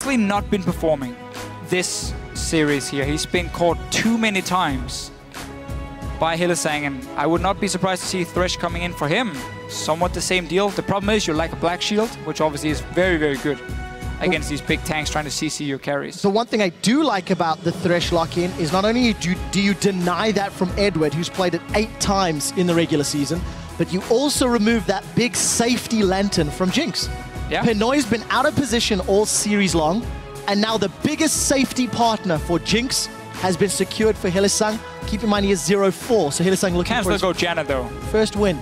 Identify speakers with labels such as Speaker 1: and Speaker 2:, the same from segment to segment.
Speaker 1: basically not been performing this series here. He's been caught too many times by Hylissang, and I would not be surprised to see Thresh coming in for him. Somewhat the same deal. The problem is you lack a black shield, which obviously is very, very good against these big tanks trying to CC your carries.
Speaker 2: The one thing I do like about the Thresh lock-in is not only do you deny that from Edward, who's played it 8 times in the regular season, but you also remove that big safety lantern from Jinx.
Speaker 1: Yeah.
Speaker 2: Pinoy's been out of position all series long, and now the biggest safety partner for Jinx has been secured for Hylissang. Keep in mind he is 0-4, so Hylissang looking
Speaker 1: Can
Speaker 2: for
Speaker 1: still go Janna though.
Speaker 2: First win.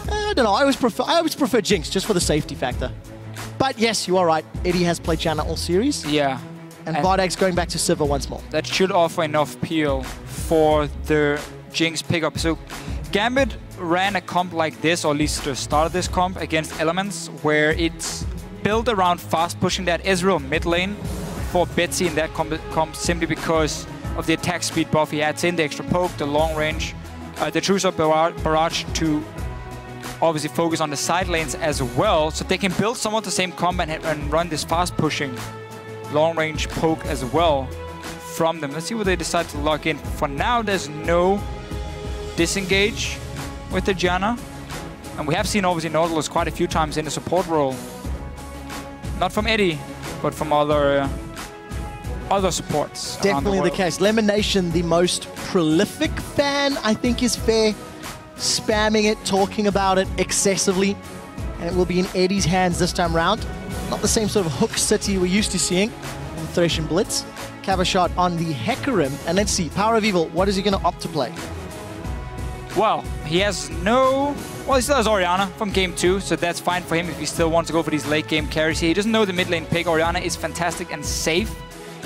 Speaker 2: I don't know, I always prefer Jinx just for the safety factor. But yes, you are right. Eddie has played Janna all series.
Speaker 1: Yeah.
Speaker 2: And Vardags going back to Sivir once more.
Speaker 1: That should offer enough peel for the Jinx pickup. So Gambit ran a comp like this, or at least the start of this comp, against Elements, where it's built around fast pushing that Ezreal mid lane for Betsy in that comp simply because of the attack speed buff he adds in, the extra poke, the long range, the True Shot barrage to obviously focus on the side lanes as well, so they can build somewhat the same comp and run this fast pushing long range poke as well from them. Let's see what they decide to lock in. For now, there's no disengage with the Janna, and we have seen obviously Nautilus quite a few times in the support role. Not from Eddie, but from other supports.
Speaker 2: Definitely the case. Lemonation, the most prolific fan, I think is fair. Spamming it, talking about it excessively. And it will be in Eddie's hands this time round. Not the same sort of hook city we're used to seeing on Thresh and Blitz. Cabochard on the Hecarim. And let's see, PowerOfEvil, what is he going to opt to play?
Speaker 1: Well, he has no... Well, he still has Orianna from game 2, so that's fine for him if he still wants to go for these late game carries here. He doesn't know the mid lane pick. Orianna is fantastic and safe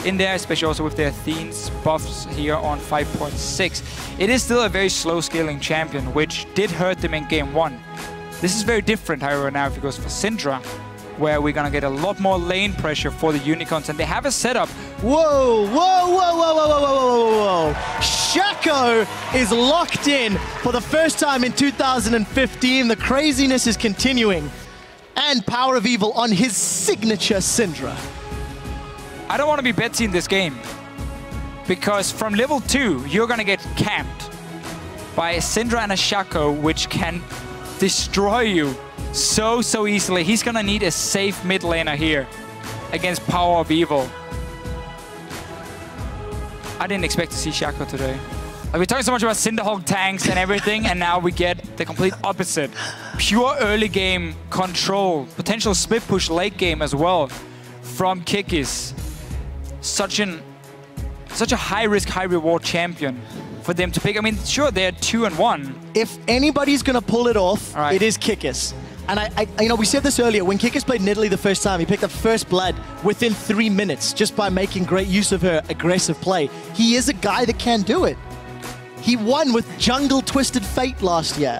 Speaker 1: in there, especially also with the Athene's buffs here on 5.6. It is still a very slow scaling champion, which did hurt them in game 1. This is very different, however, now if he goes for Syndra, where we're gonna get a lot more lane pressure for the Unicorns, and they have a setup.
Speaker 2: Whoa, whoa, whoa, whoa, whoa, whoa, whoa, whoa, whoa. Shaco is locked in for the first time in 2015. The craziness is continuing. And PowerOfEvil on his signature Syndra.
Speaker 1: I don't want to be Betsy in this game, because from level 2, you're going to get camped by a Syndra and a Shaco, which can destroy you so easily. He's going to need a safe mid laner here against PowerOfEvil. I didn't expect to see Shaco today. Like, we're talking so much about Cinderhawk tanks and everything, and now we get the complete opposite. Pure early game control, potential split push late game as well from Kikis. Such a high risk, high reward champion for them to pick. I mean, sure, they're 2-1.
Speaker 2: If anybody's gonna pull it off,
Speaker 1: right,
Speaker 2: it is Kikis. And you know, we said this earlier, when Kikis played Nidalee the first time, he picked up first blood within 3 minutes just by making great use of her aggressive play. He is a guy that can do it. He won with Jungle Twisted Fate last year.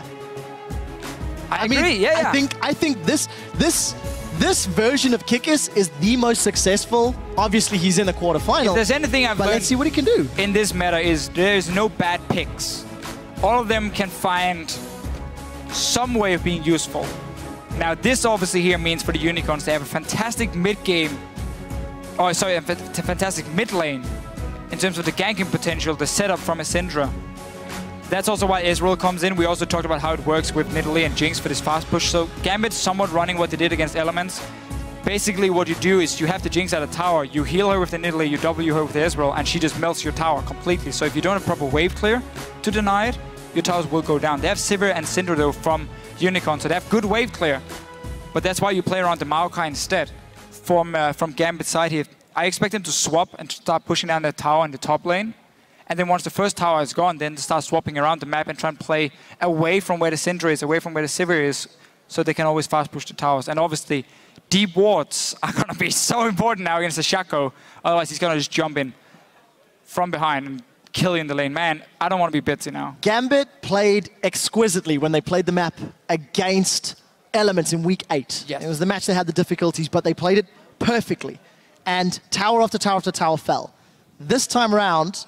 Speaker 1: I agree, yeah.
Speaker 2: I think this version of Kikis is the most successful. Obviously, he's in the quarterfinal.
Speaker 1: If there's anything I've learned,
Speaker 2: let's see what he can do.
Speaker 1: In this meta is there's no bad picks. All of them can find some way of being useful. Now, this obviously here means for the Unicorns they have a fantastic mid-game, a fantastic mid lane in terms of the ganking potential, the setup from a Syndra. That's also why Ezreal comes in. We also talked about how it works with Nidalee and Jinx for this fast push. So Gambit's somewhat running what they did against Elements. Basically what you do is you have the Jinx at a tower, you heal her with the Nidalee, you W her with the Ezreal, and she just melts your tower completely. So if you don't have proper wave clear to deny it, your towers will go down. They have Sivir and Syndra though from Unicorn, so they have good wave clear. But that's why you play around the Maokai instead from Gambit's side here. I expect them to swap and start pushing down the tower in the top lane. And then once the first tower is gone, then start swapping around the map and try and play away from where the Syndra is, away from where the Sivir is, so they can always fast push the towers. And obviously, deep wards are going to be so important now against the Shaco. Otherwise, he's going to just jump in from behind and kill you in the lane. Man, I don't want to be Betsy now.
Speaker 2: Gambit played exquisitely when they played the map against Elements in week 8.
Speaker 1: Yes.
Speaker 2: It was the match that had the difficulties, but they played it perfectly. And tower after tower after tower fell. This time around,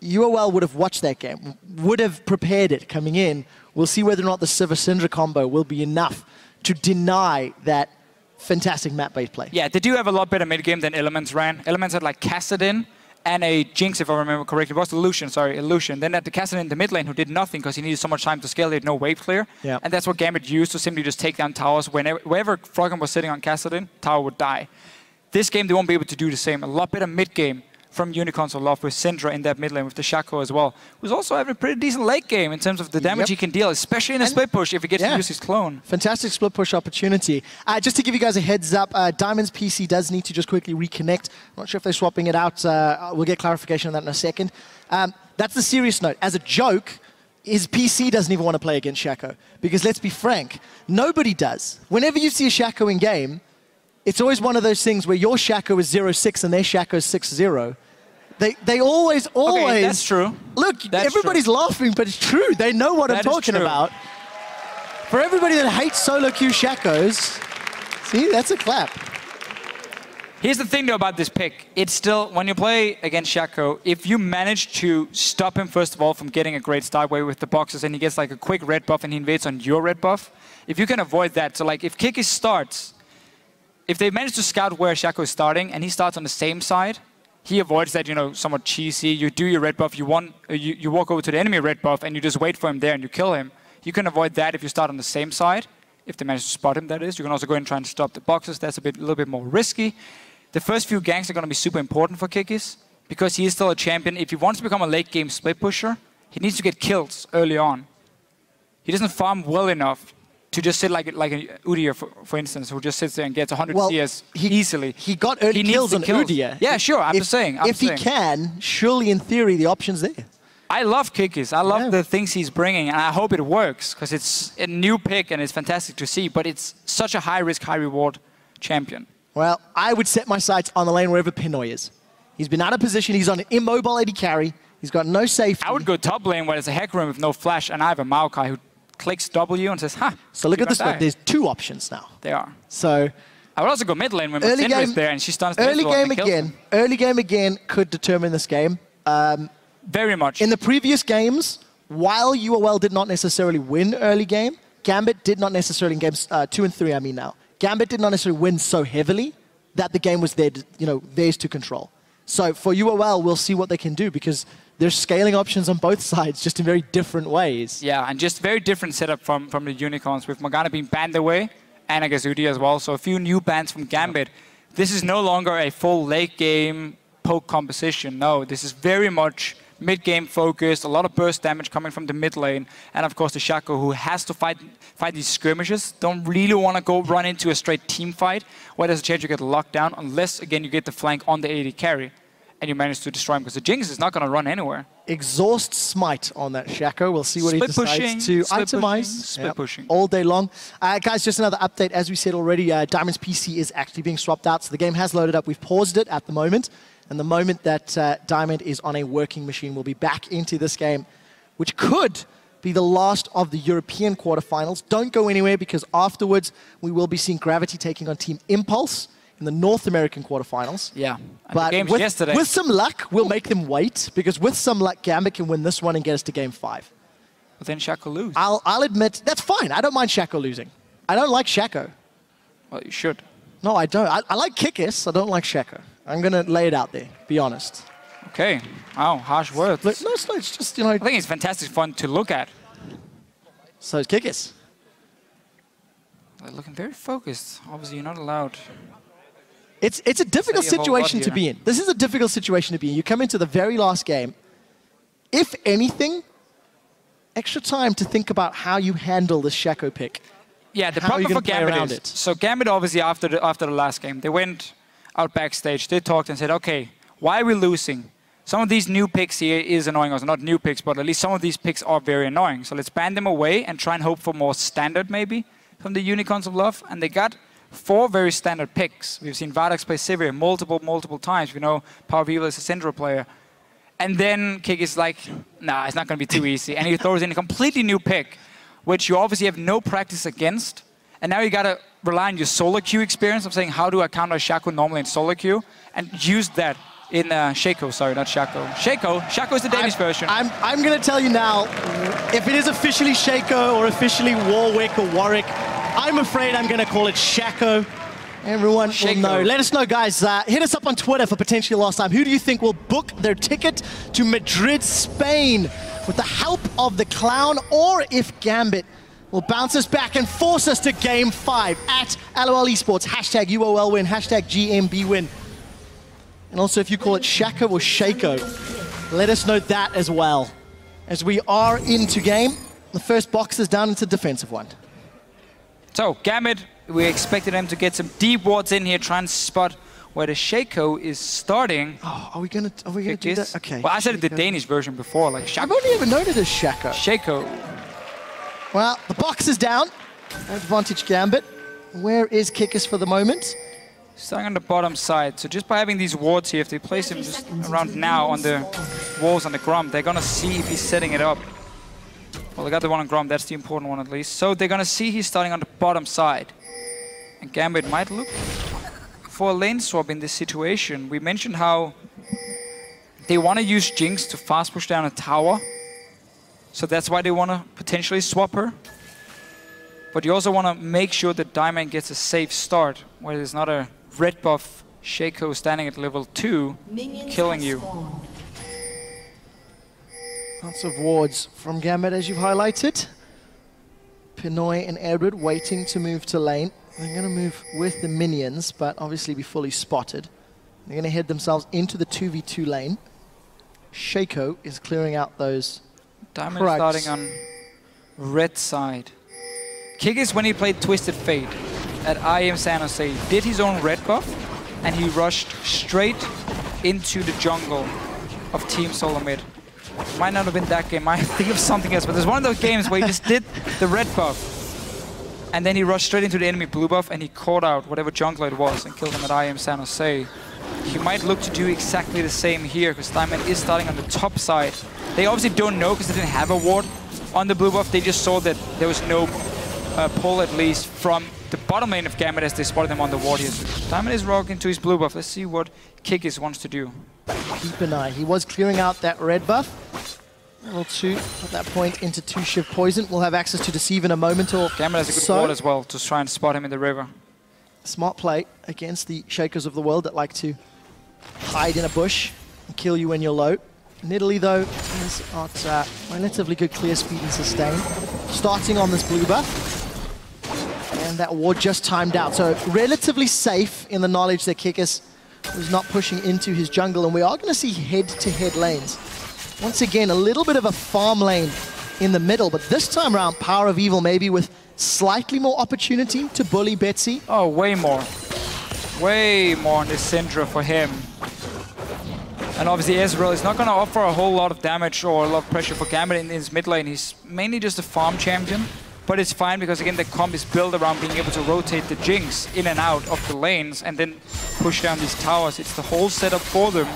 Speaker 2: UOL would have watched that game, would have prepared it coming in. We'll see whether or not the Sivir Syndra combo will be enough to deny that fantastic map-based play.
Speaker 1: Yeah, they do have a lot better mid-game than Elements ran. Elements had like Kassadin and a Jinx, if I remember correctly. It was Illusion, sorry, Illusion. Then had the Kassadin in the mid lane who did nothing because he needed so much time to scale. They had no wave clear.
Speaker 2: Yeah.
Speaker 1: And that's what Gambit used to simply just take down towers. Wherever Froggen was sitting on Kassadin, tower would die. This game, they won't be able to do the same. A lot better mid-game from Unicorns of Love with Syndra in that mid lane with the Shaco as well, who's also having a pretty decent late game in terms of the damage he can deal, especially in a split push if he gets to use his clone.
Speaker 2: Fantastic split push opportunity. Just to give you guys a heads up, Diamond's PC does need to just quickly reconnect. I'm not sure if they're swapping it out. We'll get clarification on that in a second. That's the serious note. As a joke, his PC doesn't even want to play against Shaco. Because let's be frank, nobody does. Whenever you see a Shaco in game, it's always one of those things where your Shaco is 0-6 and their Shaco is 6-0. They always...
Speaker 1: Okay, that's true.
Speaker 2: Look, everybody's laughing, but it's true. They know what I'm talking about. For everybody that hates solo queue Shacos, see, that's a clap.
Speaker 1: Here's the thing, though, about this pick. It's still, when you play against Shaco, if you manage to stop him, first of all, from getting a great start way with the boxes, and he gets like a quick red buff and he invades on your red buff, if you can avoid that, so like if Kikis starts, if they manage to scout where Shaco is starting and he starts on the same side, he avoids that, you know, somewhat cheesy. You do your red buff, you walk over to the enemy red buff, and you just wait for him there and you kill him. You can avoid that if you start on the same side. If they manage to spot him, that is. You can also go and try and stop the boxes. That's a little bit more risky. The first few ganks are going to be super important for Kikis because he is still a champion. If he wants to become a late game split pusher, he needs to get kills early on. He doesn't farm well enough to just sit like a Udyr, for instance, who just sits there and gets 100 CS easily.
Speaker 2: He got early kills on Udyr.
Speaker 1: Yeah, sure, I'm just saying.
Speaker 2: If he can, surely in theory the option's there.
Speaker 1: I love Kikis. I love the things he's bringing, and I hope it works, because it's a new pick and it's fantastic to see, but it's such a high-risk, high-reward champion.
Speaker 2: Well, I would set my sights on the lane wherever Pinoy is. He's been out of position. He's on an immobile AD carry. He's got no safety.
Speaker 1: I would go top lane where there's a Hecarim with no flash, and I have a Maokai who clicks W and says, ha.
Speaker 2: So look at this one. There's two options now.
Speaker 1: There are.
Speaker 2: So
Speaker 1: I would also go mid lane when Syndra is there and she stuns the
Speaker 2: early game again could determine this game.
Speaker 1: Very much.
Speaker 2: In the previous games, while UOL did not necessarily win early game, Gambit did not necessarily in games 2 and 3, I mean now. Gambit did not necessarily win so heavily that the game was there, theirs to control. So for UOL, we'll see what they can do because there's scaling options on both sides, just in very different ways.
Speaker 1: Yeah, and just very different setup from the Unicorns, with Morgana being banned away, and I guess Udyr as well. So a few new bans from Gambit. This is no longer a full late game poke composition. No, this is very much mid-game focused, a lot of burst damage coming from the mid lane, and of course the Shaco, who has to fight these skirmishes, don't really want to go run into a straight team fight where there's a chance you get locked down, unless, again, you get the flank on the AD carry and you manage to destroy him, because the Jinx is not going to run anywhere. Exhaust Smite on that Shaco. We'll see what he decides to itemize.
Speaker 2: Split pushing. All day long. Guys, just another update. As we said already, Diamond's PC is actually being swapped out, so the game has loaded up. We've paused it at the moment. And the moment that Diamond is on a working machine, we'll be back into this game, which could be the last of the European quarterfinals. Don't go anywhere, because afterwards we will be seeing Gravity taking on Team Impulse in the North American quarterfinals.
Speaker 1: Yeah,
Speaker 2: but with some luck, we'll make them wait, because with some luck, Gambit can win this one and get us to Game 5.
Speaker 1: But then Shaco lose.
Speaker 2: I'll admit, that's fine. I don't mind Shaco losing. I don't like Shaco.
Speaker 1: Well, you should.
Speaker 2: No, I don't. I like Kikis. I don't like Shaco. I'm going to lay it out there, be honest.
Speaker 1: Okay. Wow, harsh words.
Speaker 2: Look, no, it's just,
Speaker 1: I think it's fantastic fun to look at.
Speaker 2: So is Kikis.
Speaker 1: They're looking very focused. Obviously, you're not allowed.
Speaker 2: It's a difficult situation to be in. This is a difficult situation to be in. You come into the very last game. If anything, extra time to think about how you handle this Shaco pick.
Speaker 1: Yeah, the problem for Gambit is, so Gambit obviously after the last game, they went out backstage, they talked and said, okay, why are we losing? Some of these new picks here is annoying us. Not new picks, but at least some of these picks are very annoying. So let's ban them away and try and hope for more standard maybe from the Unicorns of Love. And they got 4 very standard picks. We've seen Vardags play Sivir multiple times. We know PowerOfEvil is a Syndra player. And then Kikis is like, nah, it's not going to be too easy. And he throws in a completely new pick, which you obviously have no practice against. And now you got to rely on your solo queue experience of saying, how do I counter Shaco normally in solo queue? And use that in Shaco, sorry, not Shaco. Shaco is the Danish version.
Speaker 2: I'm going to tell you now, if it is officially Shaco or officially Warwick or Warwick, I'm afraid I'm going to call it Shaco. Everyone
Speaker 1: Shaco.
Speaker 2: will know. Let us know, guys. Hit us up on Twitter for potentially last time. Who do you think will book their ticket to Madrid, Spain with the help of the Clown, or if Gambit will bounce us back and force us to Game 5 at LOL Esports, hashtag UOL win, hashtag GMB win. And also if you call it Shaka or Shaco, let us know that as well. As we are into game, the first box is down into defensive one.
Speaker 1: So, Gambit, we expected him to get some deep wards in here, try and spot where the Shaco is starting.
Speaker 2: Oh, are we gonna do that? Okay.
Speaker 1: Well, I said the Danish version before, like Shaka.
Speaker 2: I've only ever known it as Shaka.
Speaker 1: Shaco.
Speaker 2: Well, the box is down. Advantage Gambit. Where is Kikis for the moment?
Speaker 1: Starting on the bottom side. So just by having these wards here, if they place him just around now on the walls on the Grom, they're gonna see if he's setting it up. Well, they got the one on Grom, that's the important one at least. So they're gonna see he's starting on the bottom side. And Gambit might look for a lane swap in this situation. We mentioned how they want to use Jinx to fast push down a tower. So that's why they want to potentially swap her. But you also want to make sure that Diamond gets a safe start, where there's not a red buff Shaco standing at level 2 killing you.
Speaker 2: Lots of wards from Gambit, as you've highlighted. Pinoy and Edward waiting to move to lane. They're going to move with the minions, but obviously be fully spotted. They're going to head themselves into the 2v2 lane. Shaco is clearing out those
Speaker 1: Diamond starting on red side. Kikis, when he played Twisted Fate at IEM San Jose, did his own red buff, and he rushed straight into the jungle of Team Solo Mid. Might not have been that game, I think of something else, but there's one of those games where he just did the red buff, and then he rushed straight into the enemy blue buff, and he caught out whatever jungler it was and killed him at IEM San Jose. He might look to do exactly the same here, because Diamond is starting on the top side. They obviously don't know, because they didn't have a ward on the blue buff. They just saw that there was no pull, at least, from the bottom lane of Gambit as they spotted him on the ward here. So Diamond is rocking to his blue buff. Let's see what Kikis wants to do.
Speaker 2: Keep an eye. He was clearing out that red buff. Level 2 at that point into 2 Shift Poison. We'll have access to Deceive in a moment or
Speaker 1: Gambit has a good ward as well to try and spot him in the river.
Speaker 2: Smart play against the Shakers of the world that like to hide in a bush and kill you when you're low. Nidalee, though, has got relatively good clear speed and sustain. Starting on this blue buff. And that ward just timed out. So relatively safe in the knowledge that Kikis was not pushing into his jungle. And we are going to see head-to-head lanes. Once again, a little bit of a farm lane in the middle. But this time around, PowerOfEvil maybe with slightly more opportunity to bully Betsy.
Speaker 1: Oh, way more. Way more on this Syndra for him. And obviously Ezreal is not going to offer a whole lot of damage or a lot of pressure for Gambit in his mid lane. He's mainly just a farm champion. But it's fine because, again, the comp is built around being able to rotate the Jinx in and out of the lanes and then push down these towers. It's the whole setup for them.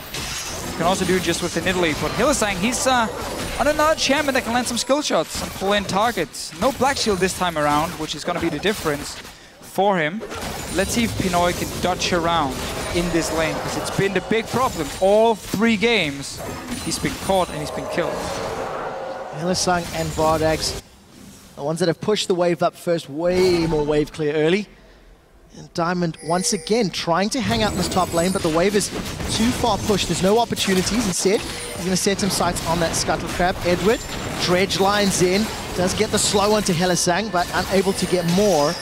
Speaker 1: You can also do it just with the Nidalee. But Hylissang, he's on another champion that can land some skill shots and pull in targets. No Black Shield this time around, which is going to be the difference for him. Let's see if Pinoy can dodge around in this lane, because it's been the big problem. All 3 games, he's been caught and he's been killed.
Speaker 2: Hylissang and Vardags, the ones that have pushed the wave up first, way more wave clear early. And Diamond, once again, trying to hang out in this top lane, but the wave is too far pushed. There's no opportunities. Instead, he's going to set some sights on that Scuttle Crab. Edward, dredge lines in, does get the slow onto Hylissang, but unable to get more.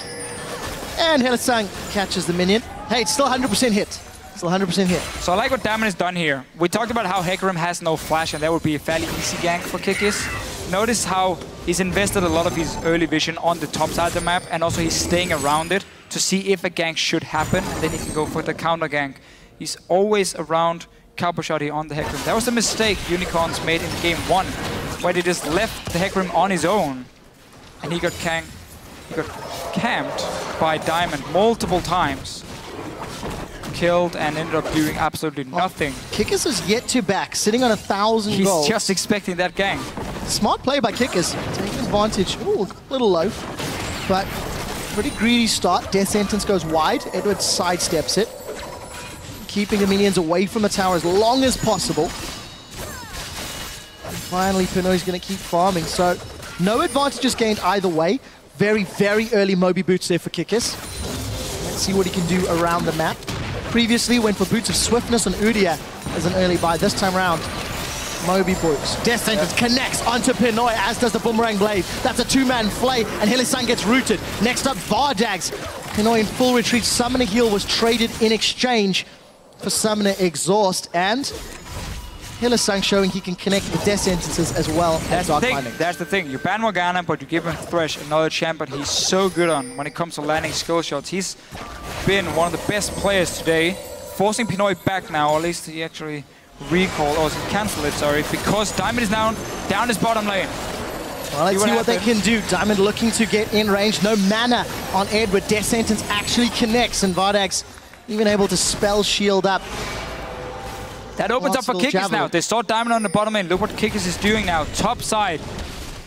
Speaker 2: And Hylissang catches the minion. Hey, it's still 100% hit. Still 100% hit.
Speaker 1: So I like what Diamond has done here. We talked about how Hecarim has no flash, and that would be a fairly easy gank for Kikis. Notice how he's invested a lot of his early vision on the top side of the map, and also he's staying around it to see if a gank should happen, and then he can go for the counter gank. He's always around Cabochard here on the Hecarim. That was the mistake Unicorns made in game 1, where they just left the Hecarim on his own, and he got camped by Diamond multiple times. Killed and ended up doing absolutely nothing.
Speaker 2: Kikis is yet to back, sitting on 1,000 gold.
Speaker 1: He's just expecting that gank.
Speaker 2: Smart play by Kikis, taking advantage. Ooh, a little low, but pretty greedy start. Death Sentence goes wide. Edward sidesteps it, keeping the minions away from the tower as long as possible. And finally, Pinoy's going to keep farming, so no advantages gained either way. Very, very early Moby boots there for Kikis. Let's see what he can do around the map. Previously went for Boots of Swiftness on Udyr as an early buy. This time round, Moby Boots. Death Sentence connects onto Pinoy, as does the Boomerang Blade. That's a two-man flay, and Hylissang gets rooted. Next up, Vardags. Pinoy in full retreat. Summoner Heal was traded in exchange for Summoner Exhaust, and Hylissang showing he can connect with Death Sentences as well as Dark Binding.
Speaker 1: That's the thing. You ban Morgana, but you give him Thresh, another champion he's so good on when it comes to landing skill shots. He's been one of the best players today, forcing Pinoy back now, or at least he actually recalled, or he cancelled it, sorry, because Diamond is now down his bottom lane.
Speaker 2: Well, let's see what they can do. Diamond looking to get in range. No mana on Edward. Death Sentence actually connects, and Vardags even able to spell shield up.
Speaker 1: That opens up for Kikis now. They saw Diamond on the bottom lane. Look what Kikis is doing now. Top side.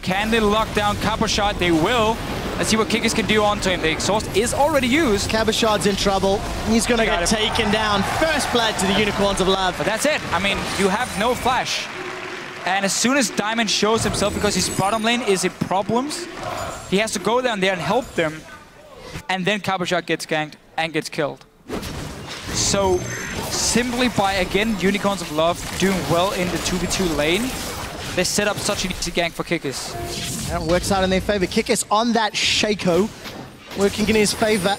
Speaker 1: Can they lock down Cabochard? They will. Let's see what Kikis can do onto him. The exhaust is already used.
Speaker 2: Cabochard's in trouble. He's going to get taken down. First blood to the Unicorns of Love.
Speaker 1: But that's it. I mean, you have no flash. And as soon as Diamond shows himself, because his bottom lane is in problems, he has to go down there and help them. And then Cabochard gets ganked and gets killed. So simply by, again, Unicorns of Love doing well in the 2v2 lane, they set up such an easy gank for Kikis.
Speaker 2: That works out in their favor. Kikis on that Shaco, working in his favor.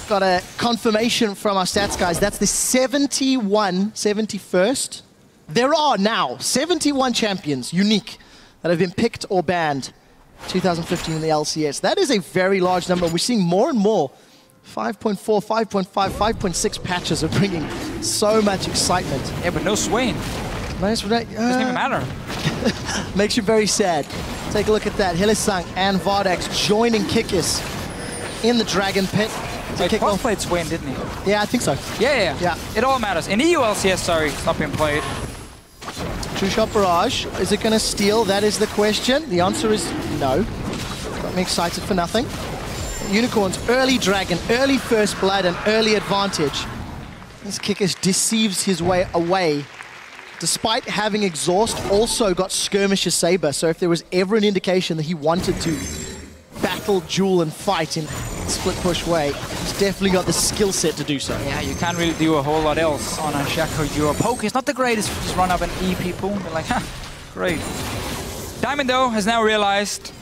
Speaker 2: Got a confirmation from our stats guys. That's the 71st. There are now 71 champions, unique, that have been picked or banned 2015 in the LCS. That is a very large number. We're seeing more and more. 5.4, 5.5, 5.6 patches are bringing so much excitement.
Speaker 1: Yeah, but no Swain.
Speaker 2: Doesn't
Speaker 1: even matter.
Speaker 2: Makes you very sad. Take a look at that. Hylissang and Vardags joining Kikis in the Dragon Pit.
Speaker 1: He played Swain, didn't he?
Speaker 2: Yeah, I think so.
Speaker 1: Yeah. It all matters. In EU LCS, sorry, it's not being played.
Speaker 2: True Shot Barrage. Is it going to steal? That is the question. The answer is no. Got me excited for nothing. Unicorns, early Dragon, early First Blood, and early advantage. This Kikis deceives his way away. Despite having Exhaust, also got Skirmisher Saber. So if there was ever an indication that he wanted to battle, duel, and fight in split push way, he's definitely got the skill set to do so.
Speaker 1: Yeah, you can't really do a whole lot else on a Shaco. Your poke is not the greatest. Just run up and E people. They're like, ha, great. Diamond, though, has now realized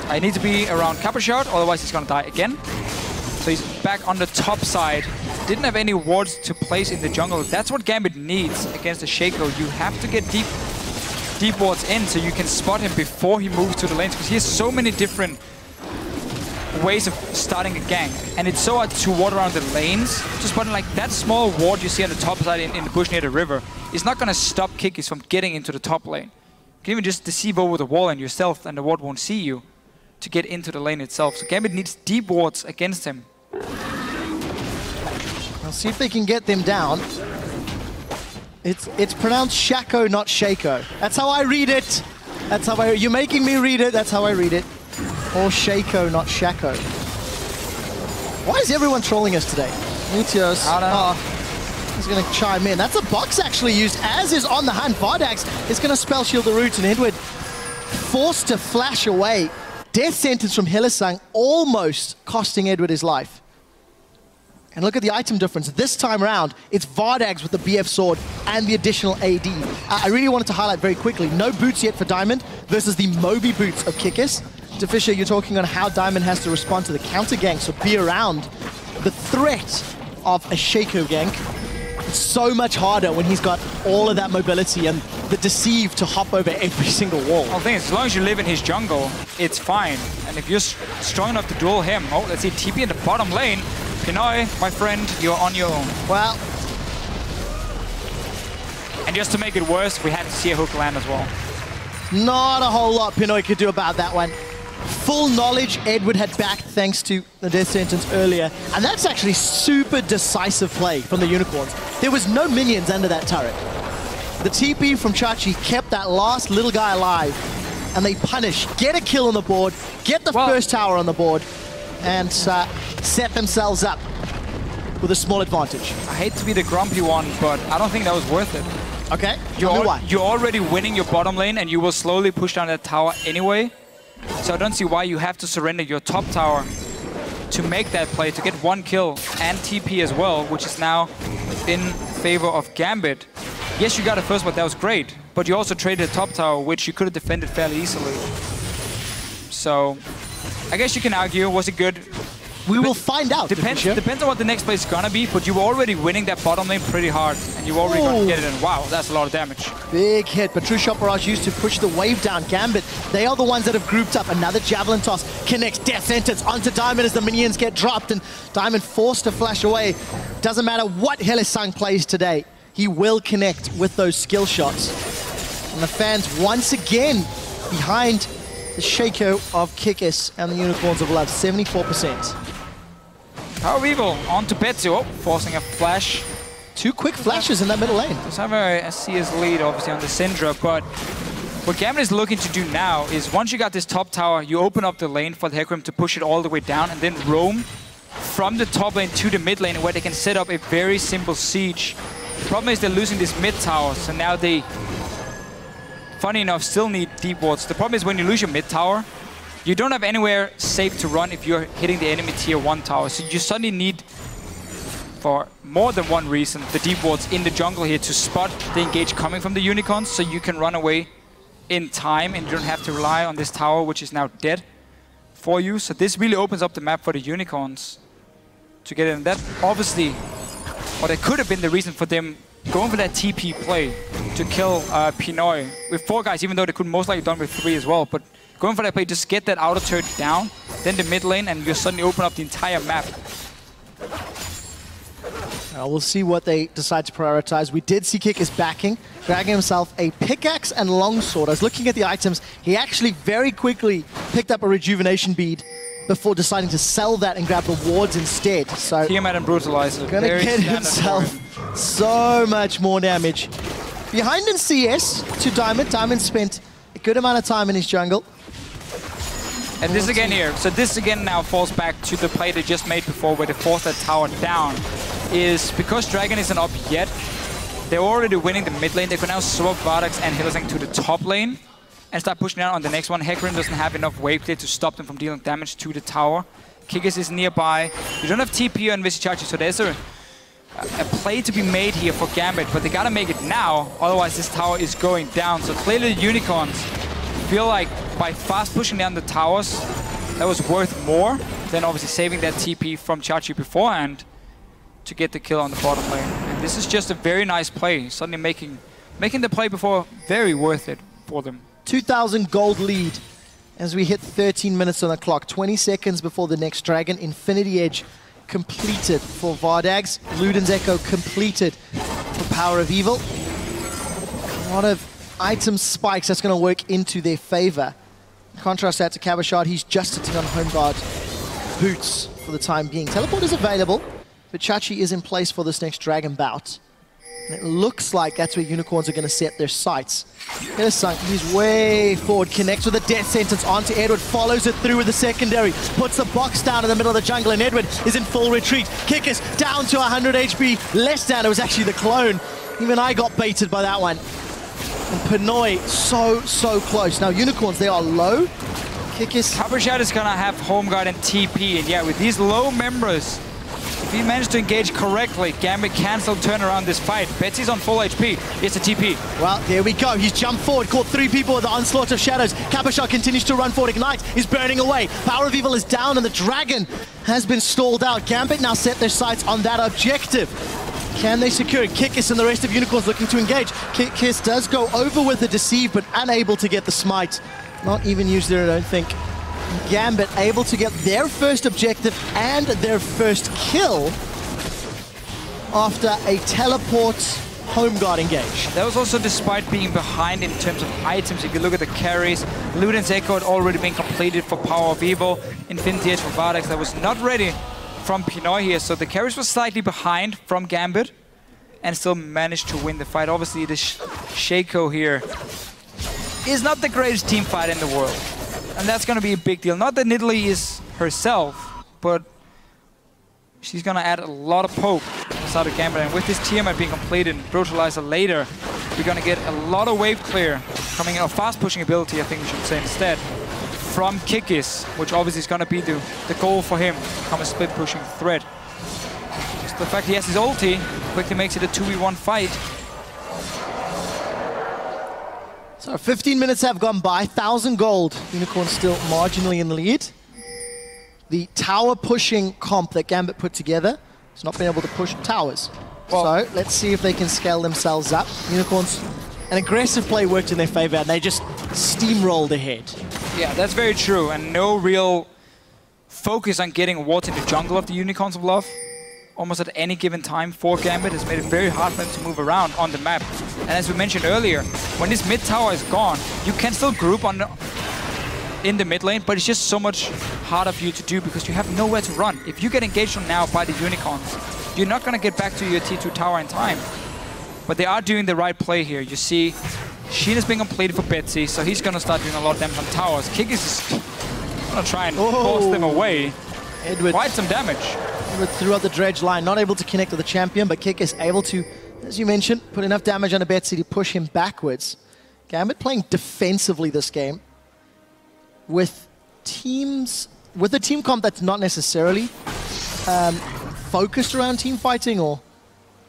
Speaker 1: I need to be around Cabochard, otherwise he's gonna die again. So he's back on the top side. Didn't have any wards to place in the jungle. That's what Gambit needs against the Shaco. You have to get deep wards in so you can spot him before he moves to the lanes, because he has so many different ways of starting a gank. And it's so hard to ward around the lanes. Just spotting like that small ward you see on the top side in the bush near the river is not gonna stop Kikis from getting into the top lane. You can even just deceive over the wall and yourself and the ward won't see you to get into the lane itself. So Gambit needs deep wards against him.
Speaker 2: I'll see if they can get them down. It's pronounced Shaco, not Shaco. That's how I read it. That's how you're making me read it. That's how I read it. Or Shaco, not Shaco. Why is everyone trolling us today? Meteos.
Speaker 1: I don't know.
Speaker 2: He's going to chime in. That's a box actually used, as is on the hunt. Vardags is going to spell shield the root, and Edward forced to flash away. Death Sentence from Hylissang almost costing Edward his life. And look at the item difference. This time around, it's Vardags with the BF sword and the additional AD. I really wanted to highlight very quickly, no boots yet for Diamond versus the Moby boots of Kikis. Deficio, you're talking on how Diamond has to respond to the counter gank, so be around the threat of a Shaco gank. It's so much harder when he's got all of that mobility and the deceive to hop over every single wall.
Speaker 1: Well, the thing is, as long as you live in his jungle, it's fine. And if you're strong enough to duel him, oh, let's see, TP in the bottom lane. Pinoy, my friend, you're on your own.
Speaker 2: Well.
Speaker 1: And just to make it worse, we had to see a hook land as well.
Speaker 2: Not a whole lot Pinoy could do about that one. Full knowledge Edward had backed thanks to the Death Sentence earlier. And that's actually super decisive play from the Unicorns. There was no minions under that turret. The TP from Chachi kept that last little guy alive. And they punish, get a kill on the board, get the first tower on the board, and set themselves up with a small advantage.
Speaker 1: I hate to be the grumpy one, but I don't think that was worth it.
Speaker 2: Okay,
Speaker 1: you're already winning your bottom lane, and you will slowly push down that tower anyway. So I don't see why you have to surrender your top tower to make that play, to get 1 kill and TP as well, which is now in favor of Gambit. Yes, you got a first one, that was great, but you also traded a top tower, which you could have defended fairly easily. So, I guess you can argue, was it good?
Speaker 2: We will find out.
Speaker 1: Depends on what the next play is gonna be, but you were already winning that bottom lane pretty hard, and you already gonna get it in. Wow, that's a lot of damage.
Speaker 2: Big hit, but True Shot Barrage used to push the wave down. Gambit, they are the ones that have grouped up. Another Javelin toss connects Death Sentence onto Diamond as the minions get dropped, and Diamond forced to flash away. Doesn't matter what Hylissang plays today, he will connect with those skill shots. And the fans once again behind the Shaco of Kikis and the Unicorns of Love, 74%.
Speaker 1: PowerOfEvil onto Deficio, forcing a flash.
Speaker 2: 2 quick flashes in that middle lane.
Speaker 1: Does have a CS lead, obviously, on the Syndra, but what Gambit is looking to do now is once you got this top tower, you open up the lane for the Hecarim to push it all the way down and then roam from the top lane to the mid lane where they can set up a very simple siege. The problem is they're losing this mid tower, so now they, funny enough, still need deep wards. The problem is when you lose your mid tower, you don't have anywhere safe to run if you're hitting the enemy tier 1 tower. So you suddenly need, for more than one reason, the deep wards in the jungle here to spot the engage coming from the Unicorns so you can run away in time and you don't have to rely on this tower, which is now dead for you. So this really opens up the map for the Unicorns to get in. That obviously, or that could have been the reason for them going for that TP play to kill Pinoy with 4 guys, even though they could most likely done with 3 as well. But going for that play, just get that outer turret down, then the mid lane, and you suddenly open up the entire map.
Speaker 2: We'll see what they decide to prioritize. We did see Kikis backing, dragging himself a pickaxe and longsword. I was looking at the items. He actually very quickly picked up a rejuvenation bead before deciding to sell that and grab the wards instead. So
Speaker 1: Tiamat and Brutalizer.
Speaker 2: Gonna get himself so much more damage. Behind in CS to Diamond. Diamond spent a good amount of time in his jungle.
Speaker 1: And this again here, so this again now falls back to the play they just made before where they forced that tower down, is because Dragon isn't up yet, they're already winning the mid lane. They can now swap Vardags and Hylissang to the top lane and start pushing down on the next one. Hecarim doesn't have enough wave clear to stop them from dealing damage to the tower. Kikis is nearby. You don't have TP on Vizicsacsi, so there's a play to be made here for Gambit, but they gotta make it now, otherwise this tower is going down. So clearly the Unicorns feel like by fast pushing down the towers, that was worth more than obviously saving that TP from Chachi beforehand to get the kill on the bottom lane. And this is just a very nice play, suddenly making the play before very worth it for them.
Speaker 2: 2,000 gold lead as we hit 13 minutes on the clock, 20 seconds before the next Dragon. Infinity Edge completed for Vardags. Luden's Echo completed for PowerOfEvil. A lot of item spikes that's going to work into their favor. Contrast that to Cabochard, he's just sitting on home guard boots for the time being. Teleport is available, but Chachi is in place for this next Dragon bout. And it looks like that's where Unicorns are going to set their sights. Hylissang, he's way forward, connects with a death sentence onto Edward, follows it through with the secondary, puts the box down in the middle of the jungle, and Edward is in full retreat. Kikis down to 100 HP, less down, it was actually the clone. Even I got baited by that one. And Pinoy so close. Now Unicorns, they are low. Kikis.
Speaker 1: Cabochard is gonna have home guard and TP, and yeah, with these low members, if he managed to engage correctly, Gambit can still turn around this fight. Betsy's on full HP. It's a TP.
Speaker 2: Well, there we go. He's jumped forward, caught 3 people with the onslaught of shadows. Cabochard continues to run forward. Ignite is burning away. PowerOfEvil is down, and the Dragon has been stalled out. Gambit now set their sights on that objective. Can they secure it? Kikis and the rest of Unicorns looking to engage. Kikis does go over with the Deceive, but unable to get the smite. Not even used there, I don't think. Gambit able to get their first objective and their first kill after a teleport home guard engage.
Speaker 1: That was also despite being behind in terms of items. If you look at the carries, Luden's Echo had already been completed for PowerOfEvil. Infinity Edge for Vardags that was not ready from Pinoy here, so the carries were slightly behind from Gambit and still managed to win the fight. Obviously, the Shaco here is not the greatest team fight in the world, and that's going to be a big deal. Not that Nidalee is herself, but she's going to add a lot of poke inside of Gambit, and with this Tiamat being completed and Brutalizer later, we're going to get a lot of wave clear coming in, or fast pushing ability, I think we should say instead, from Kikis, which obviously is going to be the goal for him, become a split pushing threat. Just the fact he has his ulti quickly makes it a 2v1 fight.
Speaker 2: So 15 minutes have gone by, 1,000 gold. Unicorn still marginally in the lead. The tower pushing comp that Gambit put together has not been able to push towers. Well, so let's see if they can scale themselves up. Unicorns, an aggressive play worked in their favor and they just steamrolled ahead.
Speaker 1: Yeah, that's very true. And no real focus on getting Wards in the jungle of the Unicorns of Love. Almost at any given time for Gambit has made it very hard for them to move around on the map. And as we mentioned earlier, when this mid tower is gone, you can still group on in the mid lane, but it's just so much harder for you to do because you have nowhere to run. If you get engaged on now by the Unicorns, you're not going to get back to your T2 tower in time. But they are doing the right play here. You see, Sheen is being completed for Betsy, so he's going to start doing a lot of damage on towers. Kikis is going to try and force them away.
Speaker 2: Edward.
Speaker 1: Quite some damage.
Speaker 2: Edward threw out the dredge line, not able to connect with the champion, but Kikis able to, as you mentioned, put enough damage on Betsy to push him backwards. Gambit playing defensively this game with a team comp that's not necessarily focused around team fighting or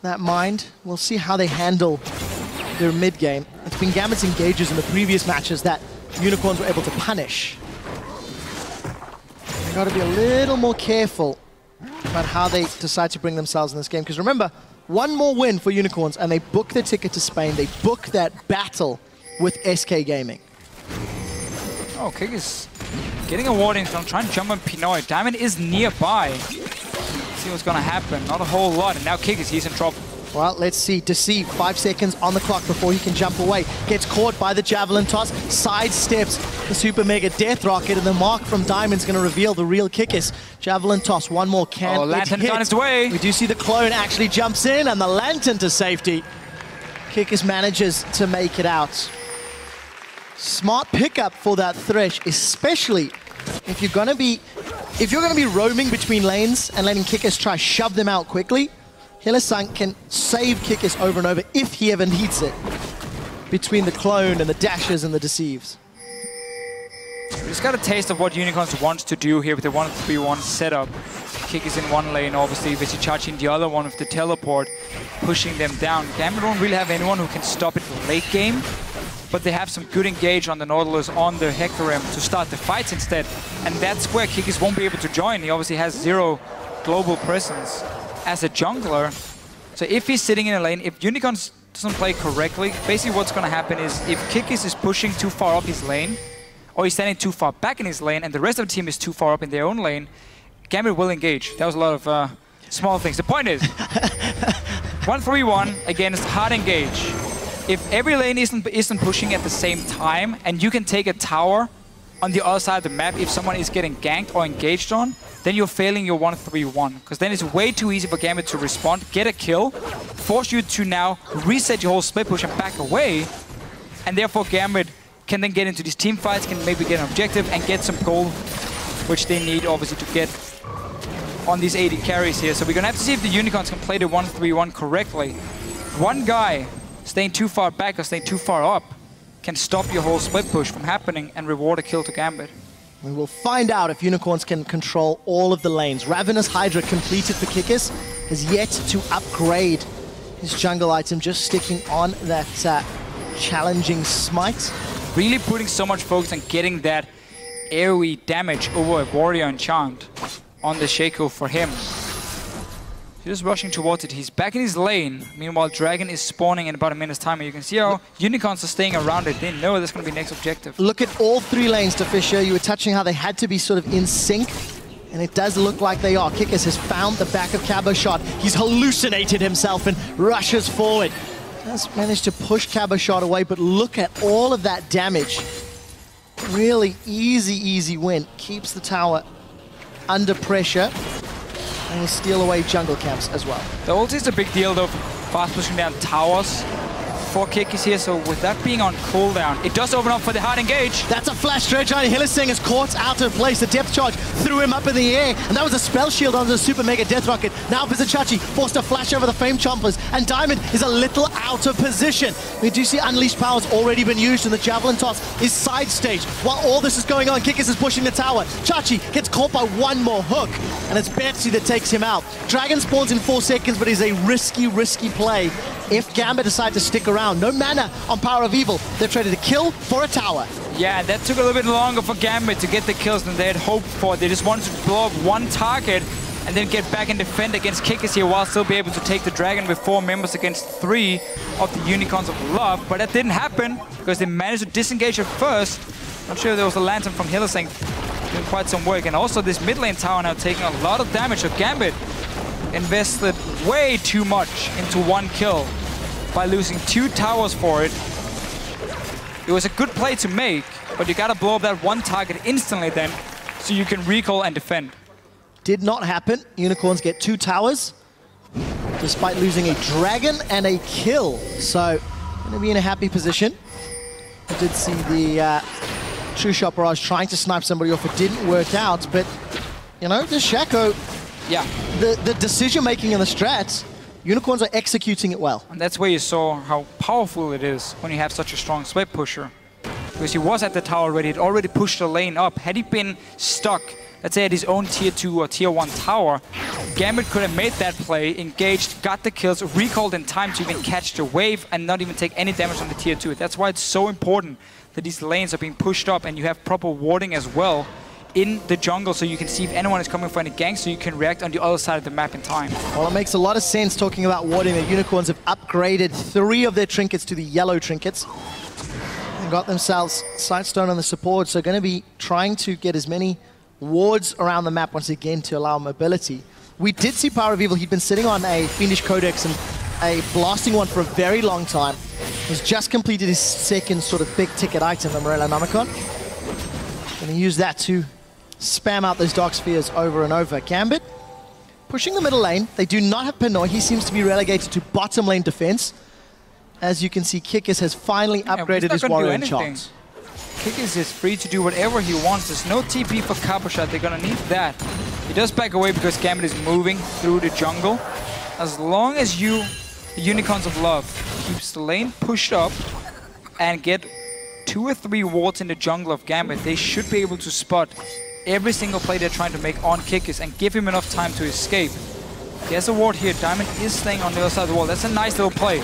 Speaker 2: that mind. We'll see how they handle their mid game. It's been Gambit's engages in the previous matches that Unicorns were able to punish. They got to be a little more careful about how they decide to bring themselves in this game. Because remember, one more win for Unicorns and they book their ticket to Spain. They book that battle with SK Gaming.
Speaker 1: Oh, Kikis getting a ward in, trying to jump on Pinoy. Diamond is nearby. Let's see what's going to happen. Not a whole lot. And now Kikis, he's in trouble.
Speaker 2: Well, let's see. Deceive, 5 seconds on the clock before he can jump away. Gets caught by the javelin toss, sidesteps the super mega death rocket, and the mark from Diamond's going to reveal the real Kikis. Javelin toss, one more can.
Speaker 1: Oh, Lantern on its way.
Speaker 2: We do see the clone actually jumps in, and the Lantern to safety. Kikis manages to make it out. Smart pickup for that Thresh, especially if you're going to be roaming between lanes and letting Kikis try shove them out quickly. Hylissang can save Kikis over and over if he ever needs it between the clone and the dashes and the deceives.
Speaker 1: We just got a taste of what Unicorns wants to do here with the 1-3-1 setup. Kikis in one lane, obviously Vizicsacsi in the other one with the teleport, pushing them down. Gambit don't really have anyone who can stop it late game, but they have some good engage on the Nautilus, on the Hecarim to start the fights instead. And that's where Kikis won't be able to join. He obviously has 0 global presence as a jungler. So if he's sitting in a lane, if Unicorns doesn't play correctly, basically what's going to happen is if Kikis is pushing too far up his lane, or he's standing too far back in his lane, and the rest of the team is too far up in their own lane, Gambit will engage. That was a lot of small things. The point is, 1-3-1 against hard engage. If every lane isn't pushing at the same time, and you can take a tower on the other side of the map if someone is getting ganked or engaged on, then you're failing your 1-3-1. Because then it's way too easy for Gambit to respond, get a kill, force you to now reset your whole split push and back away, and therefore Gambit can then get into these team fights, can maybe get an objective and get some gold, which they need obviously to get on these AD carries here. So we're gonna have to see if the Unicorns can play the 1-3-1 correctly. One guy staying too far back or staying too far up can stop your whole split push from happening and reward a kill to Gambit.
Speaker 2: We will find out if Unicorns can control all of the lanes. Ravenous Hydra completed for Kikis, has yet to upgrade his jungle item, just sticking on that challenging smite.
Speaker 1: Really putting so much focus on getting that AoE damage over a warrior enchant on the Shaco for him. He's just rushing towards it. He's back in his lane. Meanwhile, Dragon is spawning in about a minute's time. And you can see how Unicorns are staying around it. They know that's going to be next objective.
Speaker 2: Look at all 3 lanes, Deficio. You were touching how they had to be sort of in sync. And it does look like they are. Kikis has found the back of Cabochard. He's hallucinated himself and rushes forward. Has managed to push Cabochard away, but look at all of that damage. Really easy win. Keeps the tower under pressure. And will steal away jungle camps as well.
Speaker 1: The ult is a big deal though, for fast pushing down towers for Kikis here, so with that being on cooldown, it does open up for the hard engage.
Speaker 2: That's a flash stretch on. Hylissang is caught out of place. The depth charge threw him up in the air, and that was a spell shield on the super mega death rocket. Now Vizicsacsi forced to flash over the Fame Chompers, and Diamond is a little out of position. We do see Unleashed Power's already been used, and the Javelin toss is side stage. While all this is going on, Kikis is pushing the tower. Chachi gets caught by one more hook, and it's Betsy that takes him out. Dragon spawns in 4 seconds, but is a risky play if Gambit decide to stick around. No mana on PowerOfEvil. They're traded a kill for a tower.
Speaker 1: Yeah, that took a little bit longer for Gambit to get the kills than they had hoped for. They just wanted to blow up one target and then get back and defend against Kikis here while still be able to take the Dragon with 4 members against 3 of the Unicorns of Love. But that didn't happen because they managed to disengage at first. Not sure there was a lantern from Hylissang doing quite some work. And also this mid lane tower now taking a lot of damage. So Gambit invested way too much into one kill by losing 2 towers for it. It was a good play to make, but you gotta blow up that one target instantly then, so you can recall and defend.
Speaker 2: Did not happen. Unicorns get 2 towers, despite losing a dragon and a kill. So, gonna be in a happy position. I did see the True Shot Barrage trying to snipe somebody off. It didn't work out, but, you know, the Shaco,
Speaker 1: yeah,
Speaker 2: the decision-making in the strats, Unicorns are executing it well.
Speaker 1: And that's where you saw how powerful it is when you have such a strong sweep pusher. Because he was at the tower already, he'd already pushed the lane up. Had he been stuck, let's say at his own tier 2 or tier 1 tower, Gambit could have made that play, engaged, got the kills, recalled in time to even catch the wave and not even take any damage on the tier 2. That's why it's so important that these lanes are being pushed up and you have proper warding as well in the jungle, so you can see if anyone is coming for any ganks, so you can react on the other side of the map in time.
Speaker 2: Well, it makes a lot of sense talking about warding. The Unicorns have upgraded 3 of their trinkets to the yellow trinkets and got themselves Sightstone on the support, so going to be trying to get as many wards around the map once again to allow mobility. We did see PowerOfEvil. He'd been sitting on a Fiendish Codex and a blasting one for a very long time. He's just completed his 2nd sort of big ticket item, the Morella Nomicon. Going to use that to spam out those Dark Spheres over and over. Gambit pushing the middle lane. They do not have Pinoy. He seems to be relegated to bottom lane defense. As you can see, Kikis has finally upgraded his warrior enchant.
Speaker 1: Kikis is free to do whatever he wants. There's no TP for Cabochard. They're going to need that. He does back away because Gambit is moving through the jungle. As long as you, the Unicorns of Love, keeps the lane pushed up and get 2 or 3 wards in the jungle of Gambit, they should be able to spot every single play they're trying to make on Kikis and give him enough time to escape. He has a ward here. Diamond is staying on the other side of the wall. That's a nice little play.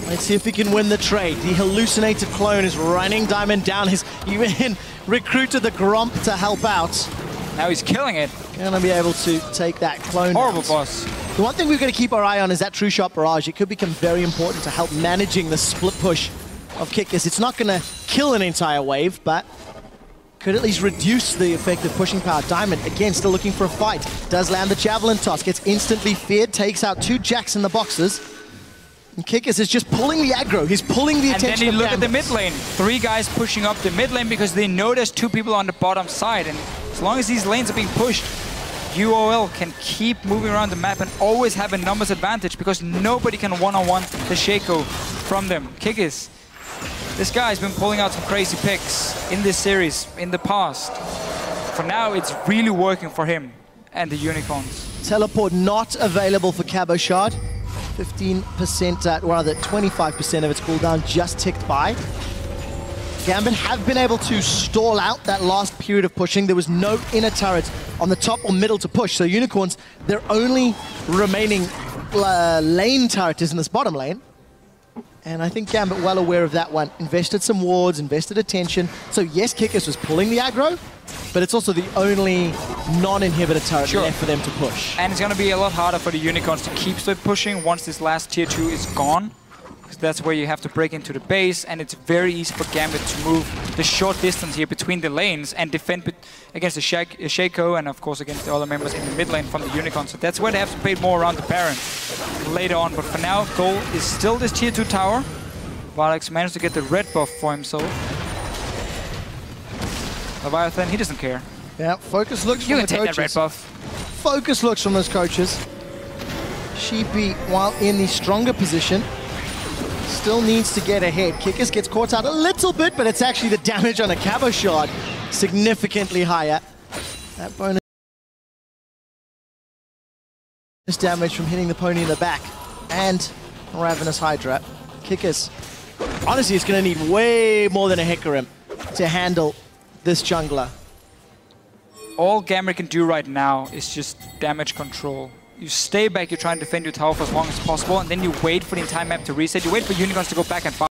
Speaker 2: Let's see if he can win the trade. The hallucinated clone is running Diamond down. He's even recruited the Gromp to help out.
Speaker 1: Now he's killing it.
Speaker 2: Gonna be able to take that clone.
Speaker 1: Horrible
Speaker 2: out.
Speaker 1: boss.
Speaker 2: The one thing we've got to keep our eye on is that True Shot Barrage. It could become very important to help managing the split push of Kikis. It's not gonna kill an entire wave, but could at least reduce the effective pushing power. Diamond, again, still looking for a fight. Does land the Javelin toss, gets instantly feared, takes out 2 jacks in the boxes. And Kikis is just pulling the aggro. He's pulling the attention of
Speaker 1: And then you look
Speaker 2: Gambit.
Speaker 1: at the mid lane. 3 guys pushing up the mid lane because they know there's 2 people on the bottom side. And as long as these lanes are being pushed, UOL can keep moving around the map and always have a numbers advantage because nobody can one-on-one the Shaco from them. Kikis, this guy's been pulling out some crazy picks in this series in the past. For now, it's really working for him and the Unicorns.
Speaker 2: Teleport not available for Cabochard. 15%, rather 25% of its cooldown just ticked by. Gambit have been able to stall out that last period of pushing. There was no inner turret on the top or middle to push. So Unicorns, their only remaining lane turret is in this bottom lane. And I think Gambit, well aware of that one, invested some wards, invested attention. So yes, Kikis was pulling the aggro, but it's also the only non-inhibitor turret left for them to push.
Speaker 1: And it's going to be a lot harder for the Unicorns to keep split pushing once this last tier 2 is gone. Because that's where you have to break into the base, and it's very easy for Gambit to move the short distance here between the lanes and defend against the Shaco and of course against the other members in the mid lane from the Unicorn. So that's where they have to play more around the Baron later on. But for now, goal is still this tier 2 tower. Vardags managed to get the red buff for himself. Leviathan, he doesn't care.
Speaker 2: Yeah, focus looks from the coaches.
Speaker 1: You can take that red buff.
Speaker 2: Focus looks from those coaches. Sheepy, while in the stronger position, still needs to get ahead. Kikis gets caught out a little bit, but it's actually the damage on a Cabochard significantly higher. That bonus damage from hitting the pony in the back. And Ravenous Hydra. Kikis, honestly, it's going to need way more than a Hecarim to handle this jungler.
Speaker 1: All Gambit can do right now is just damage control. You stay back, you try and defend your tower for as long as possible, and then you wait for the entire map to reset. You wait for Unicorns to go back and fight.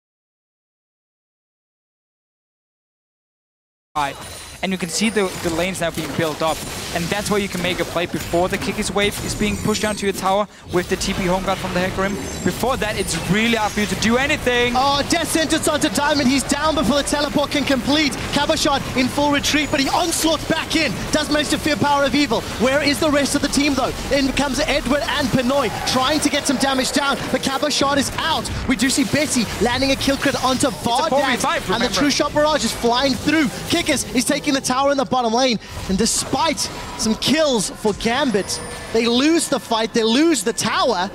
Speaker 1: And you can see the lanes now being built up. And that's where you can make a play before the Kikis wave is being pushed down to your tower with the TP home guard from the Hecarim. Before that, it's really hard for you to do anything.
Speaker 2: Oh, death sentence onto Diamond. He's down before the teleport can complete. Cabochard in full retreat, but he onslaughts back in. Does manage to fear PowerOfEvil. Where is the rest of the team, though? In comes Edward and Pinoy, trying to get some damage down, but Cabochard is out. We do see Betty landing a kill crit onto Vardags, and the True Shot Barrage is flying through. Kikis is taking the tower in the bottom lane, and despite some kills for Gambit, they lose the fight, they lose the tower.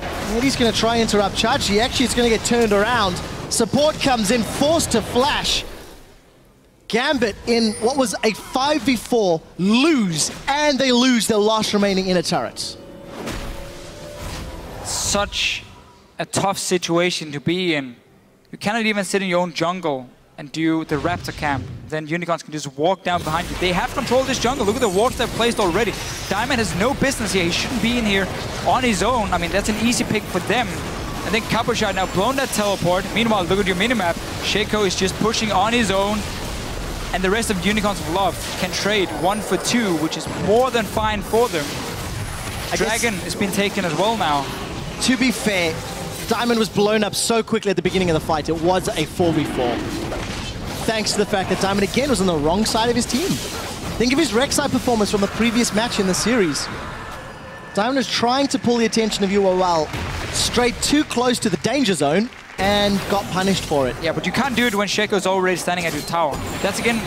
Speaker 2: And he's going to try and interrupt Chachi. Actually, it's going to get turned around. Support comes in, forced to flash. Gambit in what was a 5v4 lose, and they lose their last remaining inner turrets.
Speaker 1: Such a tough situation to be in. You cannot even sit in your own jungle and do the Raptor camp. Then Unicorns can just walk down behind you. They have control of this jungle. Look at the wards they've placed already. Diamond has no business here. He shouldn't be in here on his own. I mean, that's an easy pick for them. And then Cabochard now blown that teleport. Meanwhile, look at your minimap. Shaco is just pushing on his own. And the rest of Unicorns of Love can trade 1 for 2, which is more than fine for them. Dragon has been taken as well now.
Speaker 2: To be fair, Diamond was blown up so quickly at the beginning of the fight. It was a 4v4. Thanks to the fact that Diamond again was on the wrong side of his team. Think of his Rek'Sai performance from the previous match in the series. Diamond was trying to pull the attention of UOL straight too close to the danger zone and got punished for it.
Speaker 1: Yeah, but you can't do it when Shaco's already standing at your tower. That's again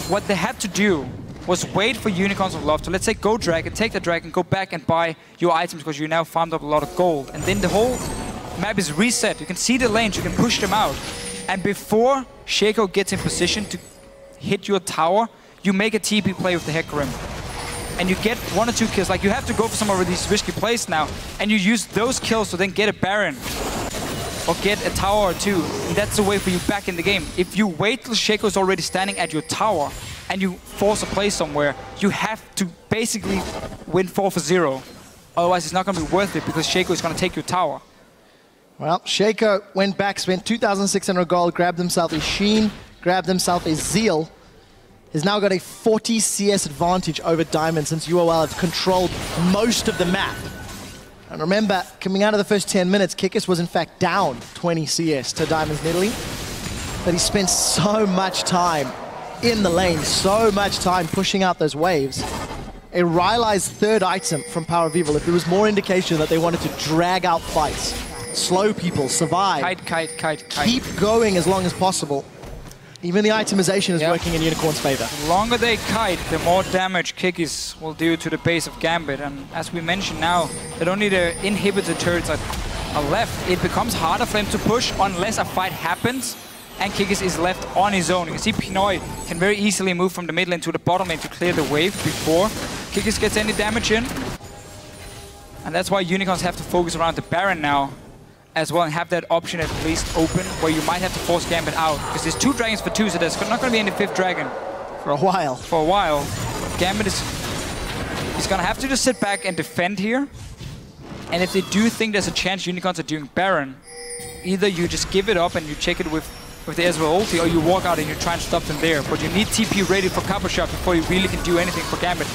Speaker 1: what they had to do, was wait for Unicorns of Love to, let's say, go Dragon, take the Dragon, go back and buy your items because you now farmed up a lot of gold. And then the whole map is reset. You can see the lanes, you can push them out. And before Shaco gets in position to hit your tower, you make a TP play with the Hecarim. And you get 1 or 2 kills. Like, you have to go for some of these risky plays now. And you use those kills to then get a Baron. Or get a tower or 2. And that's the way for you back in the game. If you wait till Shaco's already standing at your tower and you force a play somewhere, you have to basically win 4 for 0. Otherwise, it's not going to be worth it because Shaco is going to take your tower.
Speaker 2: Well, Shaco went back, spent 2,600 gold, grabbed himself a Sheen, grabbed himself a Zeal. Has now got a 40 CS advantage over Diamond since UOL have controlled most of the map. And remember, coming out of the first 10 minutes, Kikis was in fact down 20 CS to Diamond's Nidalee. But he spent so much time in the lane, so much time pushing out those waves. A Rylai's third item from PowerOfEvil, if there was more indication that they wanted to drag out fights, slow people, survive,
Speaker 1: Kite.
Speaker 2: keep going as long as possible. Even the itemization is working in Unicorn's favor.
Speaker 1: The longer they kite, the more damage Kikis will do to the base of Gambit. And as we mentioned now, that only the inhibitor turrets are left. It becomes harder for them to push unless a fight happens and Kikis is left on his own. You can see Pinoy can very easily move from the mid lane to the bottom lane to clear the wave before Kikis gets any damage in. And that's why Unicorns have to focus around the Baron now as well and have that option at least open where you might have to force Gambit out. Because there's 2 dragons for 2, so there's not going to be any 5th dragon.
Speaker 2: For a while.
Speaker 1: Gambit is going to have to just sit back and defend here. And if they do think there's a chance Unicorns are doing Baron, either you just give it up and you check it with the Ezreal ulti, or you walk out and you try and stop them there. But you need TP ready for Cabochard before you really can do anything for Gambit.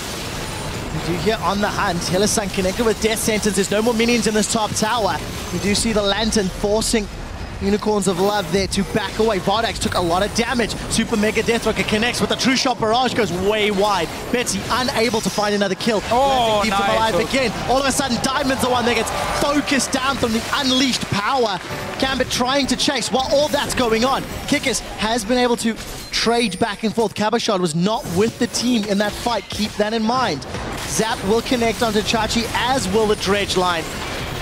Speaker 3: We do here on the hunt. Hylissang connected with Death Sentence. There's no more minions in this top tower. We do see the Lantern forcing Unicorns of Love there to back away. Vardags took a lot of damage. Super Mega Deathrocker connects with the True Shot Barrage, goes way wide. Betsy unable to find another kill.
Speaker 1: Oh,
Speaker 3: keeps him alive again. All of a sudden, Diamond's the one that gets focused down from the unleashed power. Gambit trying to chase while all that's going on. Kikis has been able to trade back and forth. Cabochard was not with the team in that fight. Keep that in mind. Zap will connect onto Chachi, as will the Dredge line.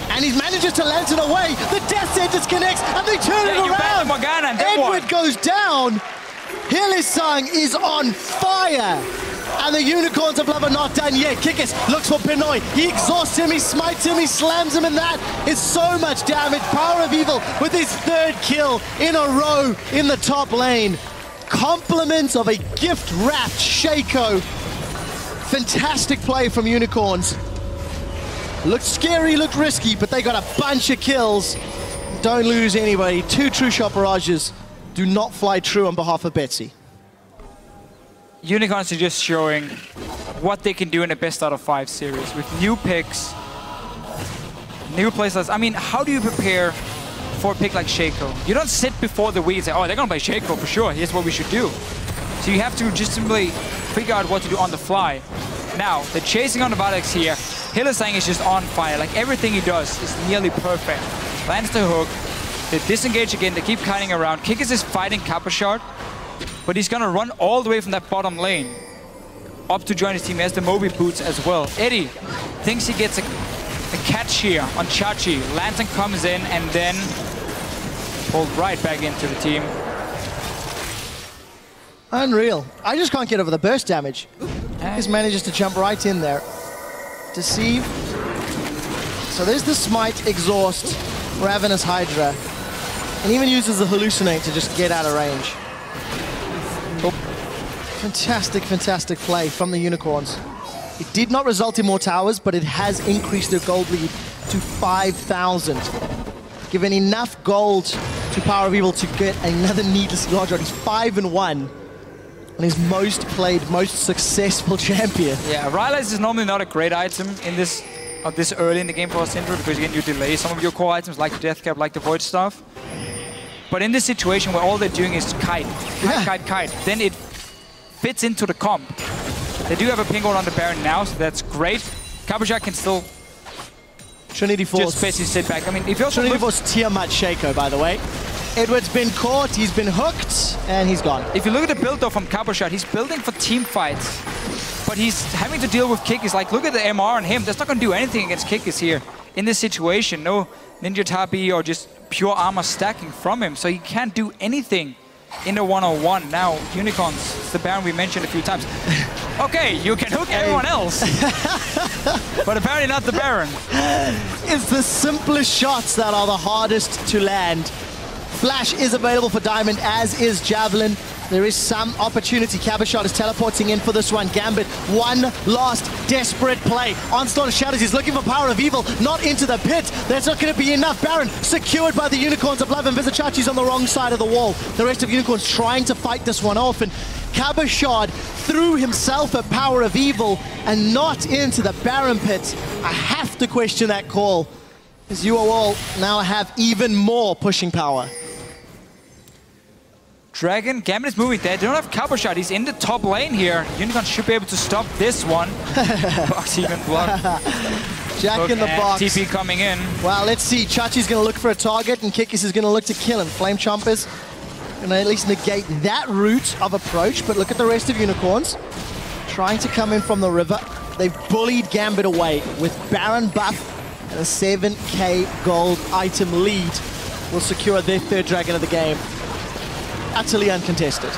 Speaker 3: And he manages to lantern away. The Death Sentence connects.
Speaker 1: Morgana and then
Speaker 3: Edward goes down. Hylissang is on fire. And the Unicorns of Love are not done yet. Kikis looks for Pinoy. He exhausts him, he smites him, he slams him, and that is so much damage. PowerOfEvil with his 3rd kill in a row in the top lane. Compliments of a gift-wrapped Shaco. Fantastic play from Unicorns. Looked scary, looked risky, but they got a bunch of kills. Don't lose anybody. 2 true shot barrages do not fly true on behalf of Betsy.
Speaker 1: Unicorns are just showing what they can do in a best out of 5 series with new picks, new playstyles. I mean, how do you prepare for a pick like Shaco? You don't sit before the week and say, oh, they're going to play Shaco for sure. Here's what we should do. So you have to just simply figure out what to do on the fly. Now, they're chasing on the Vardags here. Hylissang is just on fire. Like, everything he does is nearly perfect. Lands the hook. They disengage again. They keep kiting around. Kikis is fighting Cabochard, but he's going to run all the way from that bottom lane up to join his team as the Moby boots as well. Eddie thinks he gets a catch here on Chachi. Lantern comes in and then pulled right back into the team.
Speaker 3: Unreal. I just can't get over the burst damage. He manages to jump right in there. Deceive. So there's the Smite, Exhaust, Ravenous Hydra. And even uses the Hallucinate to just get out of range. Fantastic, fantastic play from the Unicorns. It did not result in more towers, but it has increased their gold lead to 5,000. Given enough gold to PowerOfEvil to get another needlessly large run. He's 5-1. And his most played, most successful champion.
Speaker 1: Yeah, Rylai's is normally not a great item in this early in the game for Syndra, because again, you delay some of your core items like the Death Cap, like the Void stuff. But in this situation where all they're doing is kite, kite, then it fits into the comp. They do have a ping on the Baron now, so that's great. Cabochard can still
Speaker 3: Trinity Force.
Speaker 1: Just basically sit back. I mean, if you also
Speaker 3: Trinity Force Tiamat Shaco, by the way. Edward's been caught, he's been hooked, and he's gone.
Speaker 1: If you look at the build though from Cabochard, he's building for team fights, but he's having to deal with Kikis. Like, look at the MR on him. That's not going to do anything against Kikis here in this situation. No Ninja Tabi or just pure armor stacking from him, so he can't do anything in the 101. Now, Unicorns, it's the Baron we mentioned a few times. Okay, you can hook everyone else, but apparently not the Baron.
Speaker 3: It's the simplest shots that are the hardest to land. Flash is available for Diamond, as is Javelin. There is some opportunity. Cabochard is teleporting in for this one. Gambit, one last desperate play. Onslaught of Shadows, he's looking for PowerOfEvil, not into the pit. That's not going to be enough. Baron secured by the Unicorns of Love, and Vizicsacsi's on the wrong side of the wall. The rest of Unicorns trying to fight this one off, and Cabochard threw himself at PowerOfEvil and not into the Baron pit. I have to question that call, as UOL now have even more pushing power.
Speaker 1: Dragon, Gambit is moving there. They don't have Cabochard. He's in the top lane here. Unicorn should be able to stop this one. Box even blocked.
Speaker 3: Jack in the box.
Speaker 1: TP coming in.
Speaker 3: Well, let's see. Chachi's going to look for a target, and Kikis is going to look to kill him. Flame Chompers going to at least negate that route of approach, but look at the rest of Unicorns. Trying to come in from the river. They've bullied Gambit away with Baron buff and a 7k gold item lead. Will secure their third dragon of the game. Utterly uncontested.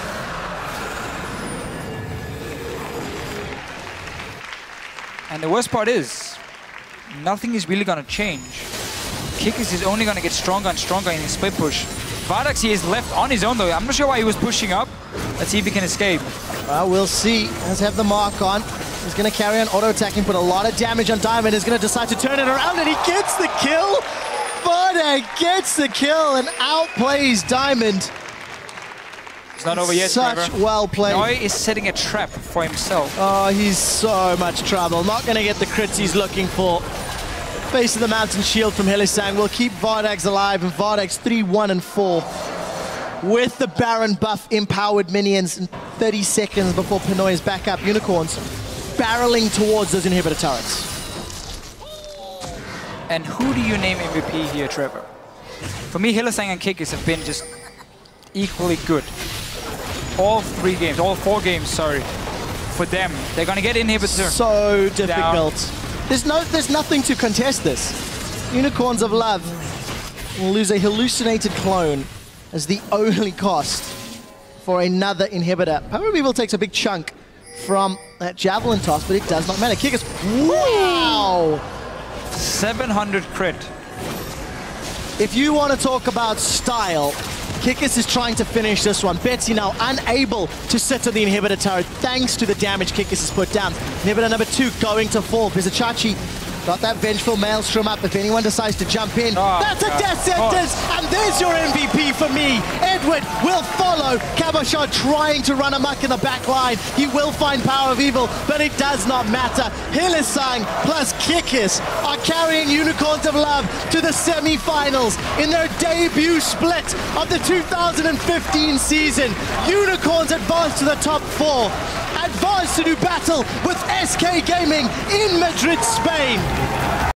Speaker 1: And the worst part is, nothing is really going to change. Kikis is only going to get stronger and stronger in his split push. Vardags, he is left on his own though. I'm not sure why he was pushing up. Let's see if he can escape.
Speaker 3: Well, we'll see. Let's have the mark on. He's going to carry on auto-attacking, put a lot of damage on Diamond. He's going to decide to turn it around, and he gets the kill. Vardags gets the kill and outplays Diamond.
Speaker 1: It's not over yet,
Speaker 3: Such
Speaker 1: Trevor.
Speaker 3: well played.
Speaker 1: Noi is setting a trap for himself.
Speaker 3: Oh, he's so much trouble. Not going to get the crits he's looking for. Face of the Mountain Shield from Hylissang will keep Vardags alive, and Vardags 3-1-4. With the Baron buff empowered minions in 30 seconds before Pinoy is back up. Unicorns barreling towards those inhibitor turrets.
Speaker 1: And who do you name MVP here, Trevor? For me, Hylissang and Kikis have been just equally good. All 4 games, sorry, for them. They're gonna get inhibitor.
Speaker 3: So difficult. There's nothing to contest this. Unicorns of Love will lose a hallucinated clone
Speaker 2: as the only cost for another inhibitor. PowerOfEvil takes a big chunk from that javelin toss, but it does not matter. Kikis, wow!
Speaker 1: 700 crit.
Speaker 2: If you want to talk about style, Kikis is trying to finish this one. Betsy now unable to sit on the inhibitor turret thanks to the damage Kikis has put down. Inhibitor number 2 going to fall. Vizicsacsi got that vengeful maelstrom up. If anyone decides to jump in, that's a death sentence! And there's your MVP for me. Edward will follow. Cabochard trying to run amok in the back line. He will find PowerOfEvil, but it does not matter. Hylissang plus Kikis are carrying Unicorns of Love to the semi-finals in their debut split of the 2015 season. Unicorns advance to the top 4. Advance to do battle with SK Gaming in Madrid, Spain.